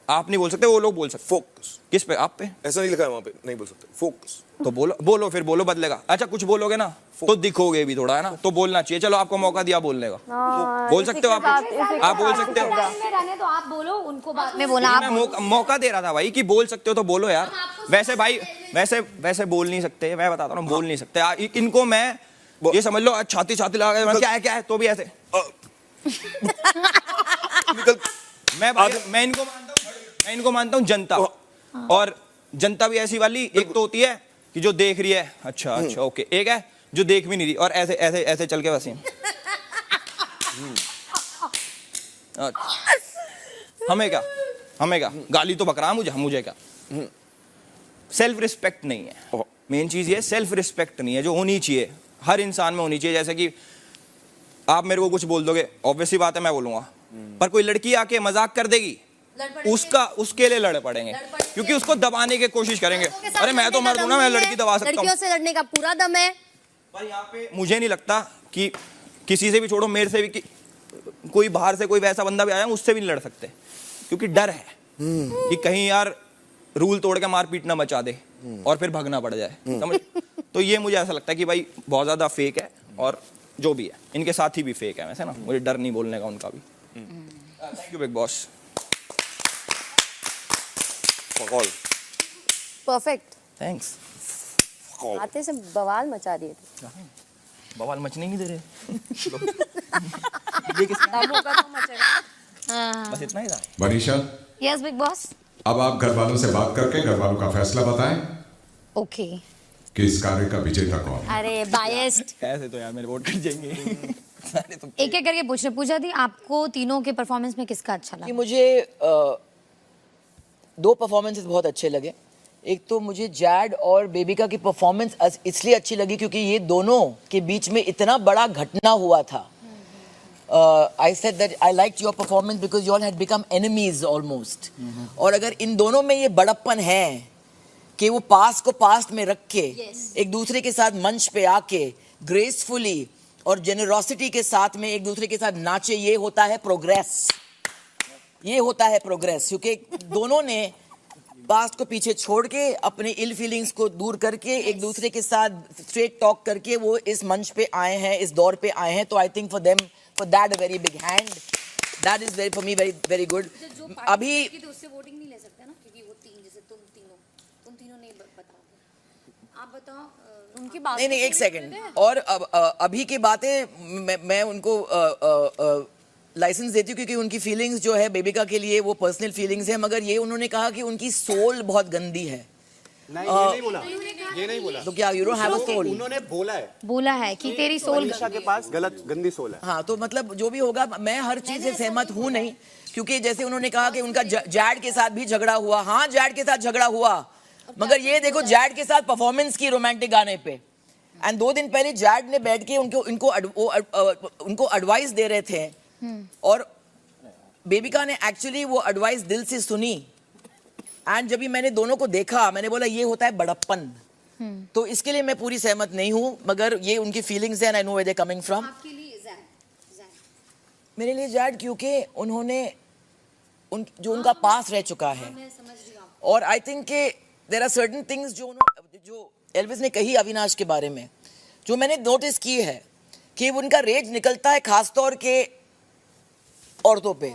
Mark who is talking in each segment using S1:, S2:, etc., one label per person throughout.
S1: आप नहीं बोल सकते, वो लोग बोल सकते।
S2: फोकस।
S1: किस पे? आप पे?
S2: ऐसा नहीं लिखा है वहां पे, नहीं बोल सकते। फोकस।
S1: तो बोलो फिर, बोलो बदलेगा। अच्छा कुछ बोलोगे ना तो दिखोगे भी थोड़ा, है ना, तो बोलना चाहिए। चलो आपको मौका दिया बोलने का, बोल सकते हो आप बोल सकते हो।
S3: तो आप बोलो, उनको बाद में बोला।
S1: मैं मौका दे रहा था भाई कि बोल सकते हो तो बोलो यार। वैसे भाई वैसे बोल नहीं सकते, मैं बताता हूँ, बोल नहीं सकते। इनको मैं ये समझ लो छाती लगा के क्या है तो भी ऐसे मैं इनको मानता हूँ जनता। और जनता भी ऐसी वाली एक तो होती है कि जो देख रही है, अच्छा ओके, एक है जो देख भी नहीं रही और ऐसे ऐसे ऐसे चल के बस हमें क्या गाली तो बक रहा मुझे क्या। सेल्फ रिस्पेक्ट नहीं है, मेन चीज ये सेल्फ रिस्पेक्ट नहीं है जो होनी चाहिए, हर इंसान में होनी चाहिए। जैसे कि आप मेरे को कुछ बोल दोगे, ऑब्वियसली बात है मैं बोलूंगा, पर कोई लड़की आके मजाक कर देगी, उसके लिए लड़ पड़ेंगे, क्योंकि उसको दबाने की कोशिश करेंगे। अरे मैं तो मर्द हूं ना, मैं लड़की दबा सकता हूं।
S3: लड़कियों से लड़ने का पूरा दम है
S1: पर यहाँ पे मुझे नहीं लगता कि किसी से भी, छोड़ो मेरे से भी, कोई बाहर से कोई वैसा बंदा भी आया उससे भी नहीं लड़ सकते, क्योंकि डर है कि कहीं यार रूल तोड़ के मारपीट ना मचा दे और फिर भागना पड़ जाए, समझ। तो ये मुझे ऐसा लगता है कि भाई बहुत ज्यादा फेक है, और जो भी है इनके साथ ही भी फेक है वैसे ना, मुझे डर नहीं बोलने का उनका भी। Thank you big boss.
S3: Perfect.
S1: Thanks.
S3: आते से बवाल मचा दिए थे।
S1: बवाल मचने ही नहीं दे रहे। बस इतना ही था।
S4: Manisha,
S3: yes big boss.
S4: अब आप घर वालों से बात करके घर वालों का फैसला बताएं
S3: ओके
S4: कि इस कार्य का विजेता कौन है।
S3: अरे बायस्ड
S1: ऐसे तो यार मेरे वोट कट जाएंगे।
S3: एक एक करके पूछा थी आपको तीनों के परफॉर्मेंस में किसका अच्छा
S5: कि
S3: लगा?
S5: मुझे दो परफॉर्मेंसेस बहुत अच्छे लगे। एक तो मुझे जैड और बेबिका की परफॉर्मेंस इसलिए अच्छी लगी क्योंकि ये दोनों के बीच में इतना बड़ा घटना हुआ था। I said that I liked your performance because you all had become enemies almost. और अगर इन दोनों में ये बड़प्पन है कि वो पास्ट को पास्ट में रख के एक दूसरे के साथ मंच पे आके ग्रेसफुली और जेनरोसिटी के साथ में एक दूसरे के साथ नाचे, ये होता है प्रोग्रेस। ये होता है प्रोग्रेस, क्योंकि दोनों ने पास्ट को पीछे छोड़ के अपने इल फीलिंग्स को दूर करके एक दूसरे के साथ स्ट्रेट टॉक करके वो इस मंच पे आए हैं, इस दौर पे आए हैं। तो I think for them, for that a very big hand, that is very for me very very good. अभी
S3: उससे वोटिंग नहीं ले सकते ना, क्योंकि वो तीन, जैसे तुम तीनों नहीं बताओ, आप बताओ उनकी बात।
S5: नहीं एक सेकंड और अभी की बातें मैं उनको लाइसेंस देती हूँ क्योंकि उनकी फीलिंग्स जो है बेबिका के लिए वो पर्सनल फीलिंग्स है, मगर ये उन्होंने कहा कि उनकी सोल बहुत गंदी है।
S6: नहीं ये नहीं बोला, ये नहीं बोला।
S5: तो क्या you don't have a soul?
S6: उन्होंने बोला है
S3: कि तेरी सोल
S6: मनीषा के पास गंदी सोल है।
S5: हाँ, तो मतलब जो भी होगा, मैं हर चीज से सहमत हूँ नहीं, क्योंकि जैसे उन्होंने कहा कि उनका जैड के साथ भी झगड़ा हुआ। हाँ, जैड के साथ झगड़ा हुआ, मगर ये देखो जैड के साथ परफॉर्मेंस की रोमांटिक गाने पे। एंड 2 दिन पहले जैड ने बैठ के उनको एडवाइस दे रहे थे और बेबिका ने एक्चुअली वो एडवाइस दिल से सुनी। एंड जब भी मैंने दोनों को देखा, मैंने बोला ये होता है बड़प्पन। तो इसके लिए मैं पूरी सहमत नहीं हूँ, मगर ये उनकी फीलिंग्स है and I know where they coming from. मेरे लिए जैड, क्योंकि उन्होंने जो उनका पास रह चुका है, और आई थिंक के देयर आर सर्टेन थिंग्स जो एल्विस ने कही अविनाश के बारे में, जो मैंने नोटिस की है कि उनका रेज निकलता है खासतौर के औरतों पे।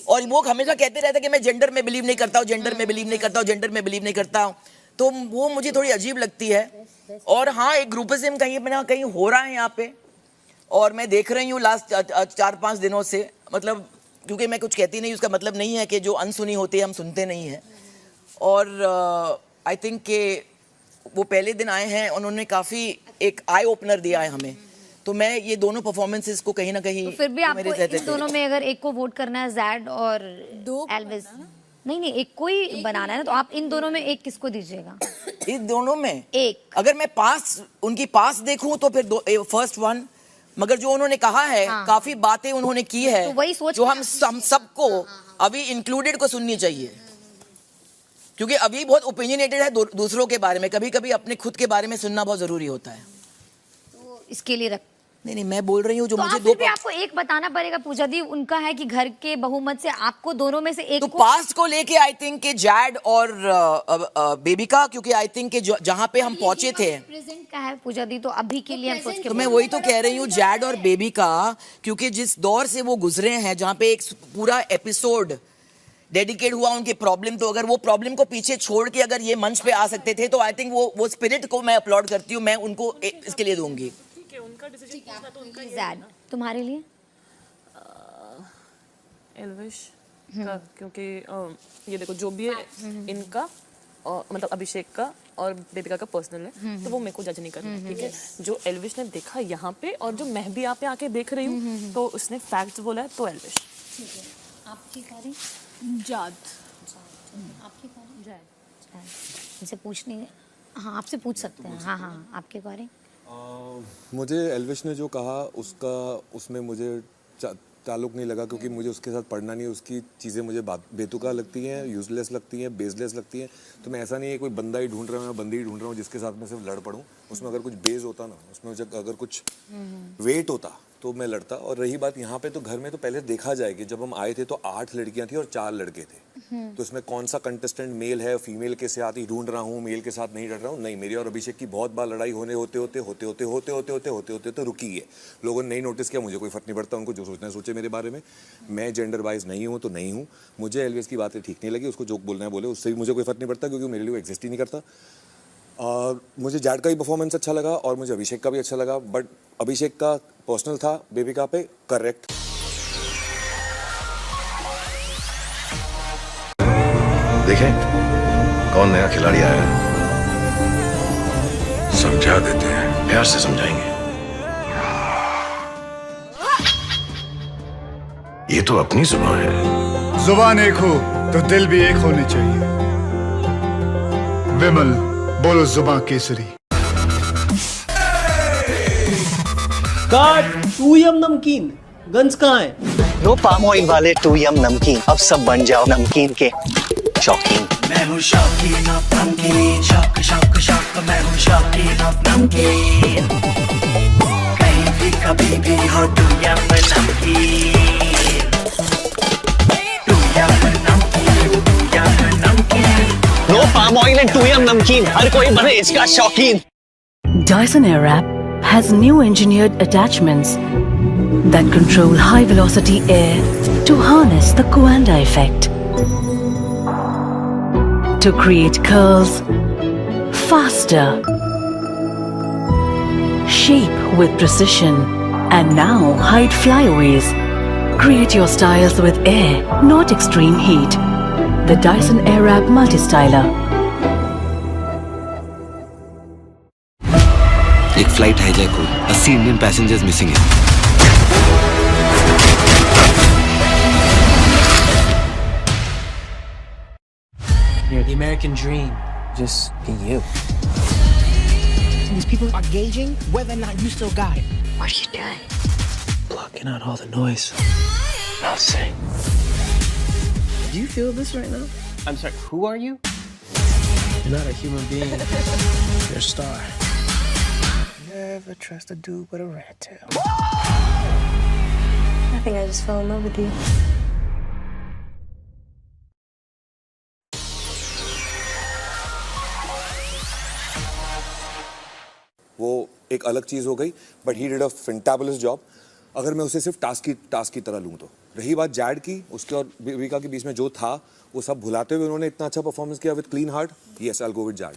S5: और वो हमेशा कहते रहते कि मैं जेंडर में बिलीव नहीं करता हूँ, जेंडर में बिलीव नहीं करता हूँ, जेंडर में बिलीव नहीं करता हूँ। तो वो मुझे थोड़ी अजीब लगती है। और हाँ, एक ग्रुपिज्म कहीं ना कहीं हो रहा है यहाँ पे, और मैं देख रही हूँ लास्ट 4-5 दिनों से। मतलब क्योंकि मैं कुछ कहती नहीं, उसका मतलब नहीं है कि जो अनसुनी होती है हम सुनते नहीं हैं। और आई थिंक के वो पहले दिन आए हैं, उन्होंने काफ़ी एक आई ओपनर दिया है हमें। तो मैं ये दोनों परफॉर्मेंसेस को कहीं ना कहीं,
S3: तो फिर भी आपको इन दोनों में अगर एक को वोट करना है, जैड और एल्विस, नहीं एक कोई बनाना है ना, तो आप इन दोनों में एक किसको दीजिएगा?
S5: इन दोनों में
S3: एक।
S5: अगर मैं उनकी पास देखूं तो फिर फर्स्ट वन, मगर जो उन्होंने कहा है, काफी बातें उन्होंने की है,
S3: तो वही सोच
S5: जो हम सबको अभी इंक्लूडेड को सुननी चाहिए, क्योंकि अभी बहुत ओपिनियनेटेड है दूसरों के बारे में। कभी कभी अपने खुद के बारे में सुनना बहुत जरूरी होता है।
S3: तो इसके लिए
S5: नहीं मैं बोल रही हूँ जो
S3: तो
S5: मुझे
S3: आप फिर भी आपको एक बताना पड़ेगा पूजा दी, उनका है कि घर के बहुमत से आपको दोनों में से एक
S5: तो
S3: को
S5: पास्ट को लेके आई थिंक कि जैड और बेबिका, क्योंकि आई थिंक कि जहां पे हम पहुंचे थे,
S3: प्रेजेंट का है पूजा दी, तो अभी के लिए हम सोच के
S5: तो मैं वही तो कह रही हूँ जैड और बेबिका, क्योंकि जिस दौर से वो गुजरे हैं जहां पे एक पूरा एपिसोड डेडिकेट हुआ उनके प्रॉब्लम, तो अगर वो प्रॉब्लम को पीछे छोड़ के अगर ये मंच पे आ सकते थे तो आई थिंक वो स्पिरिट को मैं अपलॉड करती हूँ, मैं उनको इसके लिए दूंगी।
S3: जैड तुम्हारे लिए
S7: एल्विश का, क्योंकि ये देखो जो भी है इनका मतलब अभिषेक का और बेबिका का पर्सनल है, तो वो मेरे को जज नहीं करना, ठीक है। जो एल्विश ने देखा यहाँ पे और जो मैं भी यहाँ पे आके देख रही हूँ, तो उसने फैक्ट्स बोला है, तो एल्विश।
S3: आपकी करें
S8: जाद
S3: आपकी करें जैड इनसे पूछने, हाँ आपसे पूछ सकते हैं, हाँ आपके करें।
S2: मुझे एल्विश ने जो कहा उसमें मुझे ताल्लुक नहीं लगा, क्योंकि मुझे उसके साथ पढ़ना नहीं है। उसकी चीज़ें मुझे बेतुका लगती हैं, यूजलेस लगती हैं, बेसलेस लगती हैं। तो मैं ऐसा नहीं है कोई बंदा ही ढूंढ रहा हूँ, मैं बंदी ही ढूंढ रहा हूँ जिसके साथ मैं सिर्फ लड़ पड़ूँ। उसमें अगर कुछ बेस होता ना, उसमें अगर कुछ वेट होता तो मैं लड़ता। और रही बात यहाँ पे, तो घर में तो पहले देखा जाए कि जब हम आए थे तो 8 लड़कियां थी और 4 लड़के थे, तो इसमें कौन सा कंटेस्टेंट मेल है, फीमेल के साथ ही ढूंढ रहा हूँ, मेल के साथ नहीं लड़ रहा हूँ। नहीं, मेरी और अभिषेक की बहुत बार लड़ाई होते रुकी है। लोगों ने नहीं नोटिस किया, मुझे कोई फर्क नहीं पड़ता, उनको जो सोचना है सोचे मेरे बारे में। मैं जेंडर वाइज नहीं हूँ तो नहीं हूँ। मुझे एल्विस की बातें ठीक नहीं लगी, उसको जो बोलना है बोले, उससे भी मुझे कोई फर्क नहीं पड़ता, क्योंकि मेरे लिए वो एग्जिस्ट ही नहीं करता। मुझे जैड का भी परफॉर्मेंस अच्छा लगा और मुझे अभिषेक का भी अच्छा लगा, बट अभिषेक का पर्सनल था, बेबिका पे करेक्ट।
S9: देखें कौन नया खिलाड़ी आया है, समझा देते हैं, प्यार से समझाएंगे। ये तो अपनी जुबान है।
S10: जुबान एक हो तो दिल भी एक होने चाहिए। विमल बोलो जुबान केसरी।
S11: काट 2M नमकीन, गन्स कहाँ है?
S12: नो पाम ऑयल वाले 2M नमकीन, अब सब बन जाओ नमकीन के शौकीन। मैं हूँ शौकीन ऑफ नमकीन, शौक शौक शौक, मैं हूँ शौकीन ऑफ नमकीन। कहीं भी कभी भी हो 2M नमकीन, 2M नमकीन, 2M नमकीन। No palm oil and 2M नमकीन, हर कोई बने इसका शौकीन।
S13: Dyson Airwrap has new engineered attachments that control high velocity air to harness the Coanda effect, to create curls faster, shape with precision, and now hide flyaways. Create your styles with air, not extreme heat. The Dyson Airwrap Multi-Styler.
S14: एक flight hijack हुई, 80 Indian passengers missing है।
S12: You're the American dream. Just be you.
S15: These people are gauging whether or not you still got it.
S12: What are you doing? Blocking out all the noise. I'll sing.
S15: Do you feel this right now?
S11: I'm sorry, who are you?
S15: You're not a human being. You're a star. Never trust a dude with a rat tail.
S3: I think I just fell in love with you.
S2: वो एक अलग चीज़ हो गई, but he did a fantabulous job. अगर मैं उसे सिर्फ task की तरह लूँ तो। रही बात जैड की, उसके और बेबिका के बीच में जो था वो सब भुलाते हुए उन्होंने इतना अच्छा परफॉर्मेंस किया with clean heart. Yes, I will go with Z.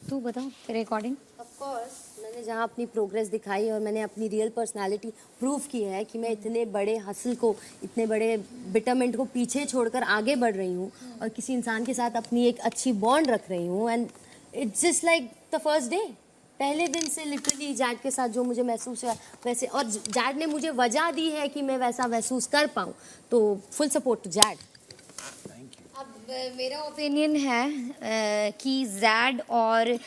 S3: तू बता तेरे अकॉर्डिंग।
S16: ऑफ कोर्स मैंने जहाँ अपनी प्रोग्रेस दिखाई और मैंने अपनी रियल पर्सनालिटी प्रूव की है कि मैं इतने बड़े हसल को, इतने बड़े बिटरमेंट को पीछे छोड़कर आगे बढ़ रही हूँ और किसी इंसान के साथ अपनी एक अच्छी बॉन्ड रख रही हूँ। And it's just like the first day, पहले दिन से लिटरली जैड के साथ जो मुझे महसूस हुआ वैसे, और जैड ने मुझे वजह दी है कि मैं वैसा महसूस कर पाऊँ, तो फुल सपोर्ट टू जैड।
S3: अब मेरा ओपिनियन है कि जैड और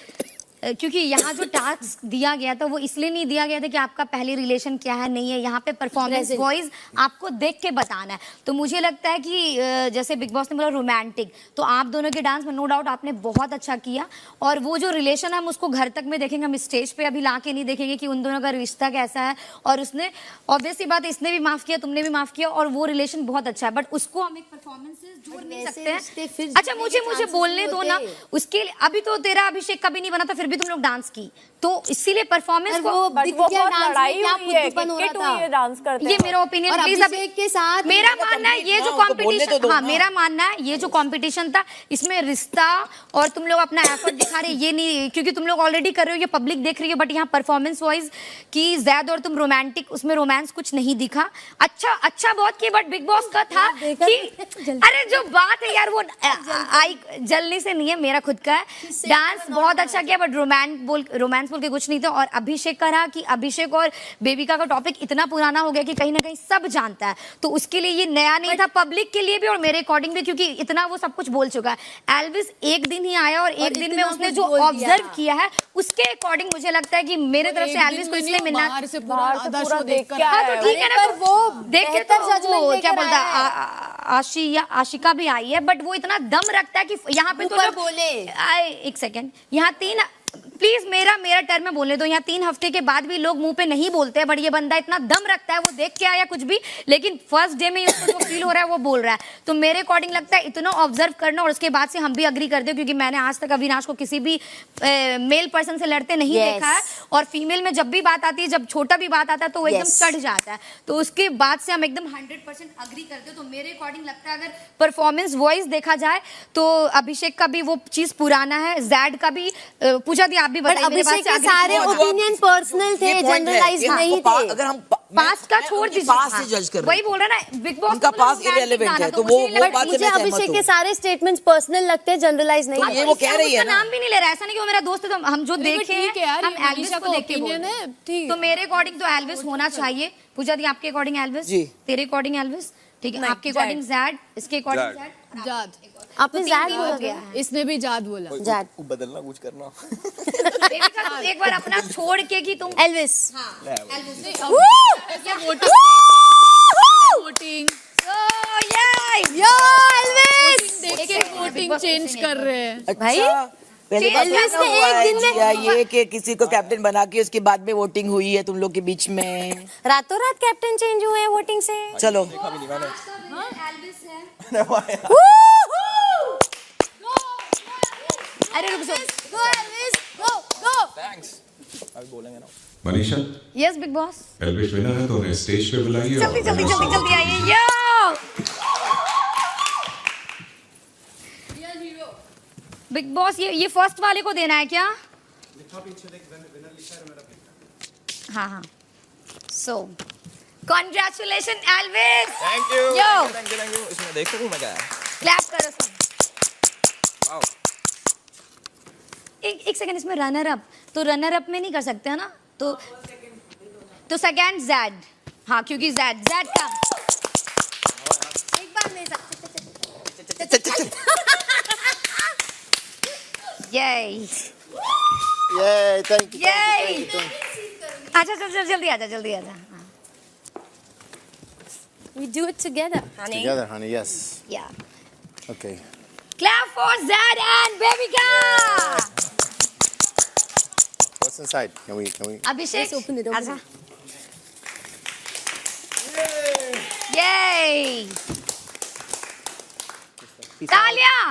S3: क्योंकि यहाँ जो टास्क दिया गया था वो इसलिए नहीं दिया गया था कि आपका पहले रिलेशन क्या है नहीं है, यहाँ पे परफॉर्मेंस वॉइस आपको देख के बताना है। तो मुझे लगता है कि जैसे बिग बॉस ने बोला रोमांटिक, तो आप दोनों के डांस में नो डाउट आपने बहुत अच्छा किया। और वो जो रिलेशन हम उसको घर तक में देखेंगे, हम स्टेज पे अभी ला के नहीं देखेंगे कि उन दोनों का रिश्ता कैसा है। और उसने ऑब्वियसली बात, इसने भी माफ किया, तुमने भी माफ किया, और वो रिलेशन बहुत अच्छा है, बट उसको हम एक परफॉर्मेंस से जोड़ नहीं सकते हैं। अच्छा मुझे बोलने दो ना, उसके लिए अभी तो तेरा अभिषेक कभी नहीं बना था, फिर भी तुम लोग डांस की, तो इसीलिए परफॉर्मेंस को
S7: डांस करते
S3: ये मेरा ओपिनियन प्लीज। अभी के साथ मेरा मानना है ये जो कंपटीशन, हाँ मेरा मानना है ये जो कंपटीशन था इसमें रिश्ता और तुम लोग अपना एफर्ट दिखा रहे, ये नहीं क्योंकि तुम लोग ऑलरेडी कर रहे हो, ये पब्लिक देख रही है, बट यहाँ परफॉर्मेंस वाइज की जैद और तुम रोमांटिक, उसमें रोमांस कुछ नहीं दिखा। अच्छा बहुत की, बट बिग बॉस का था कि अरे जो बात है यार वो आई जलने से नहीं है, मेरा खुद का है। डांस बहुत अच्छा किया, बट रोमांस बोल के कुछ नहीं था। और अभिषेक का रहा कि अभिषेक और बेबिका का टॉपिक इतना पुराना हो गया कि कहीं ना कहीं सब जानता है, तो उसके लिए ये नया नहीं था, पब्लिक के लिए भी और मेरे अकॉर्डिंग भी, क्योंकि इतना वो सब कुछ बोल चुका है। एल्विस एक दिन ही आया और एक दिन में उसने जो ऑब्जर्व किया है उसके अकॉर्डिंग मुझे लगता है कि मेरे तरफ से एल्विस को इसलिए मिलना, हाँ तो ठीक है ना, वो देख के तो क्या बोलता है आशिका भी आई है, बट वो इतना दम रखता है कि यहाँ पे तो बोले एक सेकेंड, यहाँ तीन प्लीज मेरा टर्म में बोलने दो, यहाँ 3 हफ्ते के बाद भी लोग मुंह पे नहीं बोलते हैं, बट ये बंदा इतना दम रखता है, वो देख के आया कुछ भी, लेकिन फर्स्ट डे में उसको जो फील हो रहा है वो बोल रहा है। तो मेरे अकॉर्डिंग लगता है इतना ऑब्जर्व करना, और उसके बाद से हम भी अग्री करते हो, क्योंकि मैंने आज तक अविनाश को किसी भी मेल पर्सन से लड़ते नहीं देखा है, और फीमेल में जब भी बात आती है, जब छोटा भी बात आता है तो वो एकदम चढ़ जाता है, तो उसके बाद से हम एकदम 100% अग्री करते हो। तो मेरे अकॉर्डिंग लगता है अगर परफॉर्मेंस वॉइस देखा जाए तो अभिषेक का भी वो चीज पुराना है, जैड का भी, पूजा दी आप भी बताइए,
S16: अभिषेक के सारे ओपिनियन पर्सनल थे, जनरलाइज नहीं थे।
S5: अगर हम
S3: पास्ट का छोड़ दीजिए,
S5: पास्ट से जज कर रहे हैं,
S3: वही बोल रहा ना बिग बॉस
S5: उनका पास्ट इररिलेवेंट है, तो वो बात से मैं सहमत हूं।
S16: अभिषेक के सारे स्टेटमेंट्स पर्सनल लगते हैं, जनरलाइज नहीं।
S5: ये वो कह रही है ना,
S3: नाम भी नहीं ले रहा, ऐसा नहीं कि वो मेरा दोस्त है, तो हम जो देखे हैं हम एल्विस को देख के बोल रहे हैं। तो मेरे अकॉर्डिंग तो एल्विस होना चाहिए। पूजा दी आपके अकॉर्डिंग एल्विस, तेरे अकॉर्डिंग एल्विस, ठीक है, आपके अकॉर्डिंग जैड, इसके अकॉर्डिंग
S8: जाद,
S16: आपने जैद बोला गया,
S8: इसने भी जाद बोला,
S16: जैद
S6: बदलना कुछ करना।
S3: एक बार अपना छोड़ के कि तुम
S16: एल्विस,
S8: वोटिंग
S16: एल्विस
S8: चेंज कर रहे हैं
S16: भाई।
S5: पहले
S16: एल्विस ने एक दिन में
S5: ये कि किसी को कैप्टन बना के उसके बाद में वोटिंग हुई है तुम लोग के बीच में,
S16: रातों रात कैप्टन चेंज हुए हैं वोटिंग से।
S5: चलो
S3: अरे रुक जाओ,
S16: गो एल्विस, गो
S1: थैंक्स, अभी बोलेंगे ना।
S4: Manisha,
S3: yes big boss,
S4: Elvish winner है तो उन्हें स्टेज पे बुलाइए।
S3: जल्दी आइए। यो बिग बॉस, ये फर्स्ट वाले को देना है क्या? हाँ, so congratulation Elvis,
S1: thank you,
S3: yo
S1: thank you. इसमें देख सकूं मैं क्या है?
S3: क्लैप करो सब।
S1: वाओ,
S3: एक सेकंड, इसमें रनर अप, तो रनर अप में नहीं कर सकते है ना, तो सेकंड जैड, हाँ क्योंकि जैड का
S16: एक बार नहीं
S3: यही
S6: थैंक यू।
S3: अच्छा चल जल्दी आजा।
S16: We do it together, honey.
S6: Together, honey. Yes.
S3: Yeah.
S6: Okay.
S3: Clap for Zad and Bebika.
S6: What's inside? Can we?
S3: Abhishek,
S16: Let's open it.
S3: आजा. Yay! तालियां.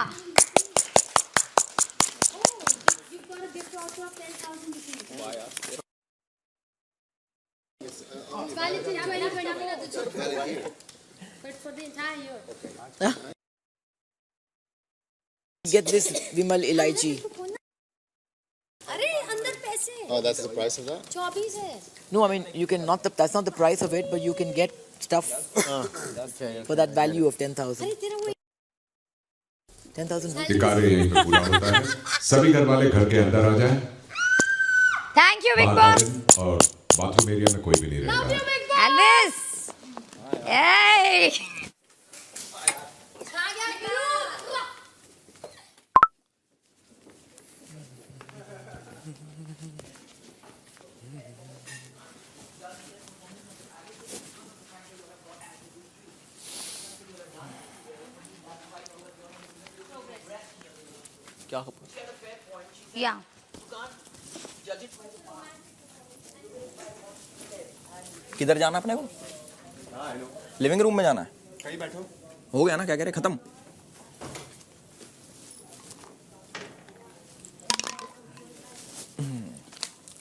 S5: Get this Vimal Ilaichi.
S16: अरे अंदर पैसे।
S6: Oh, that's the price of that?
S16: 24 है।
S5: No, I mean you can not that's not the price of it, but you can get stuff for that value of 10,000. 10,000.
S4: ये कार्य यहीं पे पूरा होता है। सभी घर वाले घर के अंदर आ जाएं।
S3: Thank you Big Boss.
S4: और बाथरूम एरिया में कोई भी नहीं रहेगा।
S3: Elvis. Hey.
S5: क्या खबर
S3: या
S1: किधर जाना अपने को? लिविंग रूम में जाना है। कहीं बैठो। हो गया ना, क्या कह रहे, खत्म।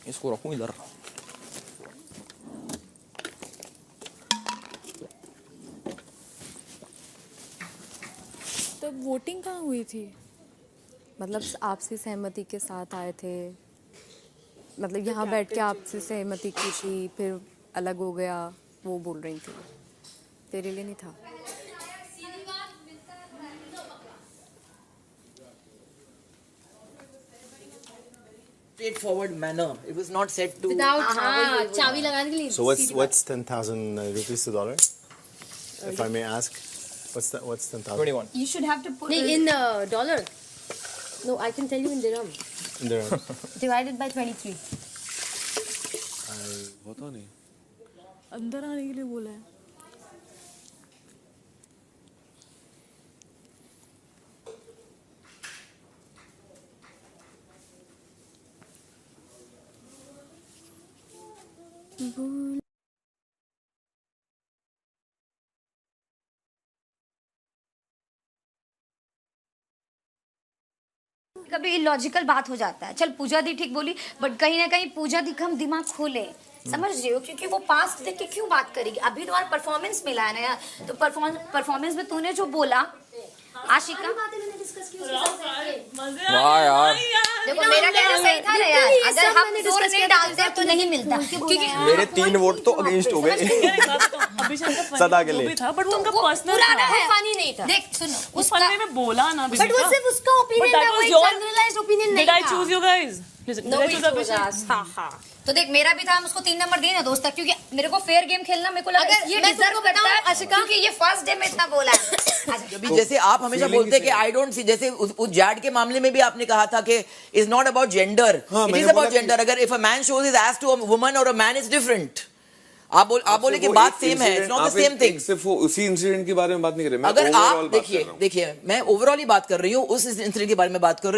S1: इसको रखूं इधर।
S8: तब वोटिंग कहाँ हुई थी? मतलब आपसी सहमति के साथ आए थे, मतलब यहाँ बैठ के आपसी सहमति की थी, फिर अलग हो गया, वो बोल रही थी। तेरे लिए नहीं था?
S5: straightforward manner. It was not said to
S16: without चाबी लगाने के लिए.
S6: So what's 10,000 rupees to dollar? If I may ask, what's 10,000?
S1: 21.
S16: You should have to put in dollar. No, I can tell you in dirham.
S6: Dirham.
S16: Divided by 23.
S2: पता नहीं।
S8: अंदर आने के लिए बोला है।
S3: कभी इलॉजिकल बात हो जाता है। चल पूजा दी ठीक बोली, बट कहीं ना कहीं पूजा दी का हम दिमाग खोले, समझ रहे हो? क्योंकि वो पास्ट देख के क्यों बात करेगी? अभी तुम्हारा परफॉर्मेंस मिला है ना यार, तो परफॉर्मेंस में तूने जो बोला आशिका,
S1: वाह यार,
S3: देखो मेरा कहना सही था ना यार, अगर हम जोर नहीं डालते तो नहीं मिलता, क्योंकि
S1: मेरे 3 वोट तो अगेंस्ट हो गए सदा के लिए।
S7: था, बट वो उनका पर्सनल
S3: पुराना है,
S16: फनी नहीं था.
S3: देख सुनो
S7: उस फनी में बोला ना,
S16: बट वो सिर्फ उसका ओपिनियन था, कोई जनरलाइज्ड ओपिनियन नहीं
S7: Did I
S16: था.
S7: choose you guys? Listen, did I choose Abhishek?
S16: हाँ हाँ.
S3: तो देख मेरा भी था, हम उसको 3 नंबर दिए ना दोस्त, क्योंकि मेरे को फेयर गेम खेलना मेरे को लगा
S16: अगर
S3: ये
S16: मैं
S3: डिजर्व
S16: तुमको
S3: करता है
S16: बताऊं, आशिका,
S3: क्योंकि ये फर्स्ट डे में इतना बोला है।
S5: अभी जैसे आप हमेशा बोलते हैं कि आई डोंट सी, जैसे उस जैड के मामले में भी आपने कहा था कि is not about gender, it is about gender. अगर if a man shows his ass to a woman और अ मैन इज डिफरेंट. आप बोले कि बात सेम है, it's not the same thing.
S2: सिर्फ उसी इंसिडेंट के बारे में बात नहीं कर रहे, मैं
S5: अगर
S2: overall
S5: आप
S2: बात कर रहा हूं.
S5: देखिए मैं ओवरऑल ही बात कर रही हूँ, उस इंसिडेंट के बारे में बात कर रही हूँ.